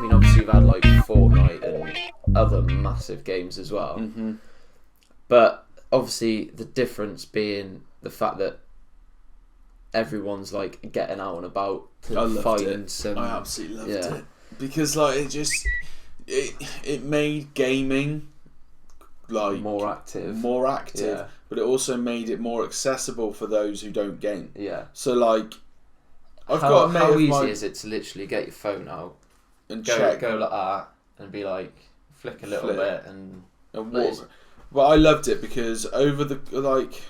I mean, obviously you've had like Fortnite and other massive games as well. Mm-hmm. But obviously the difference being the fact that everyone's like getting out and about to find some. I absolutely loved it because like it made gaming like more active, yeah. But it also made it more accessible for those who don't game. Yeah. So like, how easy is it to literally get your phone out and go check like that and be like flick a little bit and walk. But I loved it because over the like,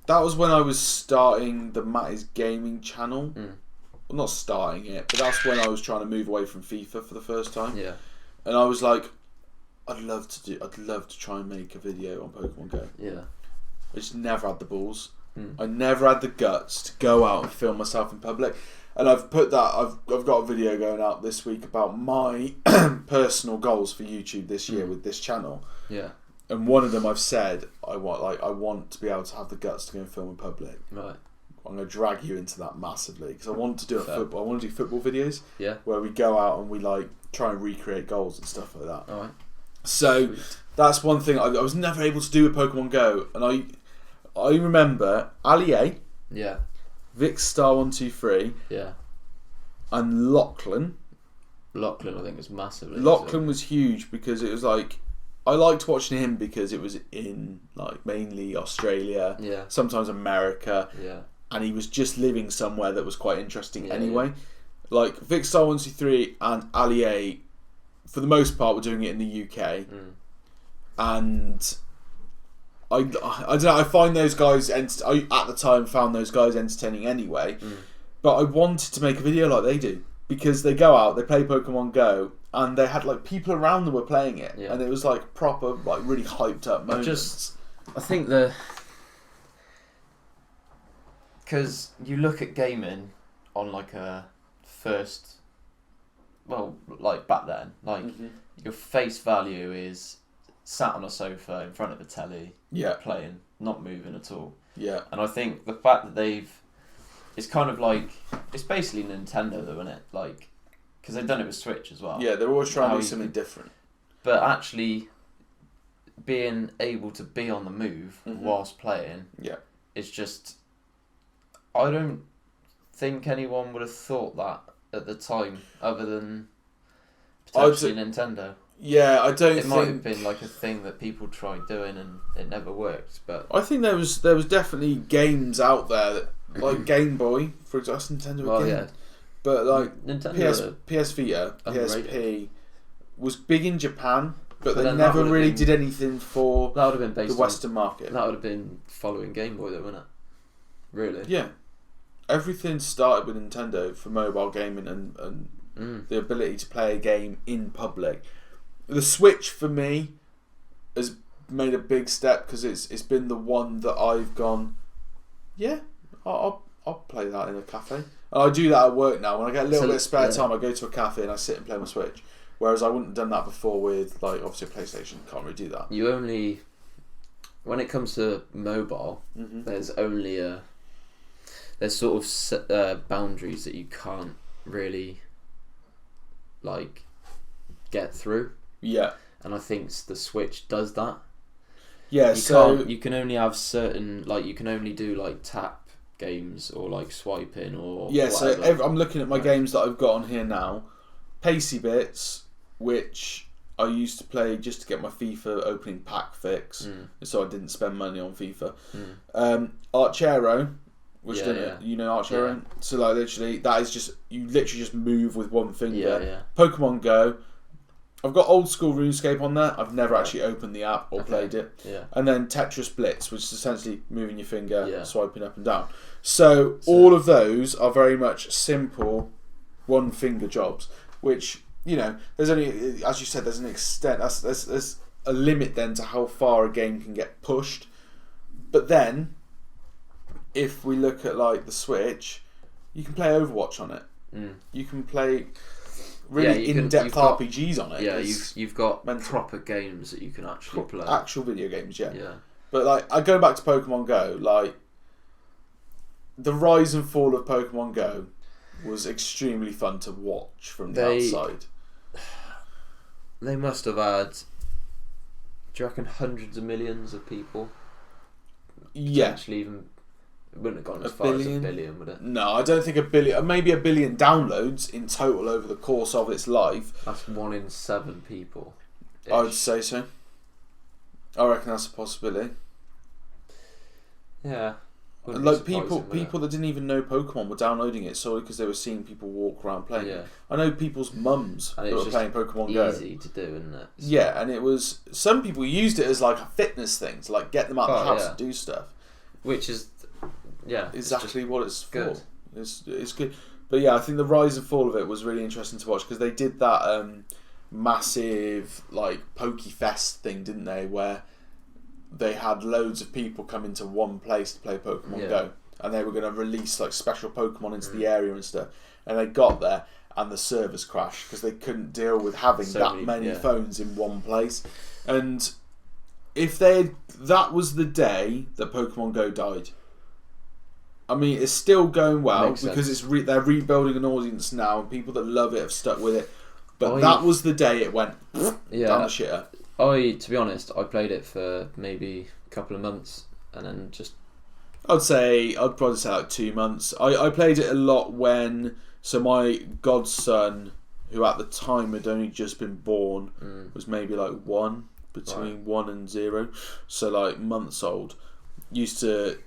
that was when I was starting the Matty's Gaming channel. Well, not starting it, but that's when I was trying to move away from FIFA for the first time. Yeah. And I was like, I'd love to try and make a video on Pokemon Go. Yeah. I just never had the balls. I never had the guts to go out and film myself in public. And I've put that. I've got a video going out this week about my personal goals for YouTube this year with this channel. Yeah. And one of them I've said I want to be able to have the guts to go and film in public. Right. I'm going to drag you into that massively because I want to do football. I want to do football videos. Yeah. Where we go out and we like try and recreate goals and stuff like that. All right. So that's one thing I was never able to do with Pokemon Go, and I remember Ali A. Yeah. Vic Star 123. Yeah. And Lachlan. Lachlan, I think, was massively. Lachlan was huge because it was like, I liked watching him because it was in like mainly Australia, sometimes America, and he was just living somewhere that was quite interesting anyway. Like Vic Star 123 and Ali A, for the most part, were doing it in the UK, and I don't know. I find those guys. I at the time found those guys entertaining anyway, but I wanted to make a video like they do because they go out, they play Pokemon Go, and they had like people around them were playing it, and it was like proper, like really hyped up moments. I think because you look at gaming on like a first, well, like back then, like your face value is sat on a sofa in front of the telly, playing, not moving at all. Yeah. And I think the fact that it's kind of like, it's basically Nintendo though, isn't it? Like, because they've done it with Switch as well. Yeah, they're always trying to do something different. But actually, being able to be on the move whilst playing, it's just, I don't think anyone would have thought that at the time, other than potentially Nintendo. Yeah, I don't. It might have been like a thing that people tried doing and it never worked. But I think there was definitely games out there that, like Game Boy, for example, Nintendo again. But like Nintendo PS Vita, PSP was big in Japan, but they never really did anything for that would have been the Western market. That would have been following Game Boy, though, wouldn't it? Really? Yeah. Everything started with Nintendo for mobile gaming and the ability to play a game in public. The Switch for me has made a big step because it's been the one that I've gone, I'll play that in a cafe. And I do that at work now. When I get a little bit of spare time, I go to a cafe and I sit and play my Switch. Whereas I wouldn't have done that before with, like, obviously a PlayStation. Can't really do that. When it comes to mobile, there's sort of boundaries that you can't really like get through. Yeah. And I think the Switch does that. Yeah, you can only have certain, like, you can only do like tap games or like swiping or whatever. So I'm looking at my games that I've got on here now. Pacey Bits, which I used to play just to get my FIFA opening pack fix, so I didn't spend money on FIFA. Archero, which you know Archero. Yeah. So like literally, that is just, you literally just move with one finger. Yeah. Pokemon Go. I've got old school RuneScape on there. I've never actually opened the app or played it. Yeah. And then Tetris Blitz, which is essentially moving your finger, swiping up and down. So all of those are very much simple one finger jobs, which, you know, there's only, as you said, there's an extent, there's a limit then to how far a game can get pushed. But then, if we look at like the Switch, you can play Overwatch on it. You can play really in-depth RPGs on it. Yeah, you've got proper games that you can actually play. Actual video games, yeah. But like, going back to Pokemon Go, like, the rise and fall of Pokemon Go was extremely fun to watch from the outside. They must have had. Do you reckon hundreds of millions of people? Yeah. Potentially even. It wouldn't have gone as far as a billion, would it? No, I don't think a billion. Maybe a billion downloads in total over the course of its life. That's 1 in 7 people. I would say so. I reckon that's a possibility. Yeah. Like people that didn't even know Pokemon were downloading it solely because they were seeing people walk around playing it. I know people's mums that were playing Pokemon Go. Easy to do, isn't it? So yeah, and it was some people used it as like a fitness thing to like get them out of the house and do stuff. Which is exactly what it's good. For. It's good, but yeah, I think the rise and fall of it was really interesting to watch because they did that massive like pokefest thing, didn't they? Where they had loads of people come into one place to play Pokemon Go, and they were going to release like special Pokemon into the area and stuff. And they got there, and the servers crashed because they couldn't deal with having that many phones in one place. And if that was the day that Pokemon Go died. I mean, it's still going well because they're rebuilding an audience now, and people that love it have stuck with it. But that was the day it went down the shitter. To be honest, I played it for maybe a couple of months and then just... I'd probably say like 2 months. I played it a lot when... So my godson, who at the time had only just been born, was maybe like 1, between 1 and 0. So like months old. I used to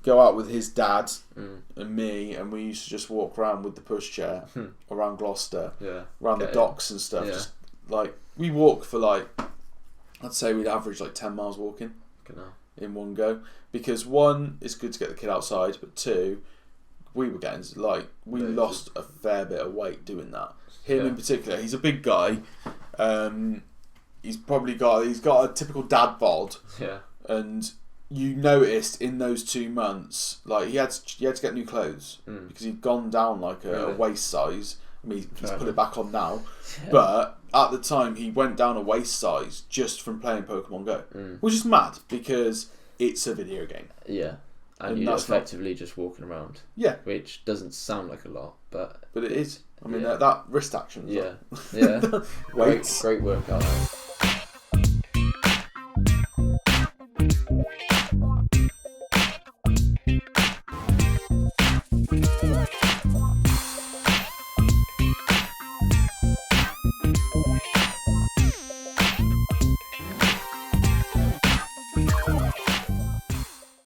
go out with his dad and me, and we used to just walk around with the pushchair around Gloucester, around the docks and stuff. Just like we walk for like, I'd say we'd average like 10 miles walking in one go, because 1, it's good to get the kid outside, but 2, we were getting we lost a fair bit of weight doing that. Him in particular, he's a big guy. He's got a typical dad bod. Yeah, and you noticed in those 2 months, like he had to get new clothes because he'd gone down like a waist size. I mean, he's put it back on now, but at the time he went down a waist size just from playing Pokemon Go, which is mad because it's a video game. Yeah, and you're effectively just walking around. Yeah, which doesn't sound like a lot, but it is. I mean, that wrist action. Yeah, great workout.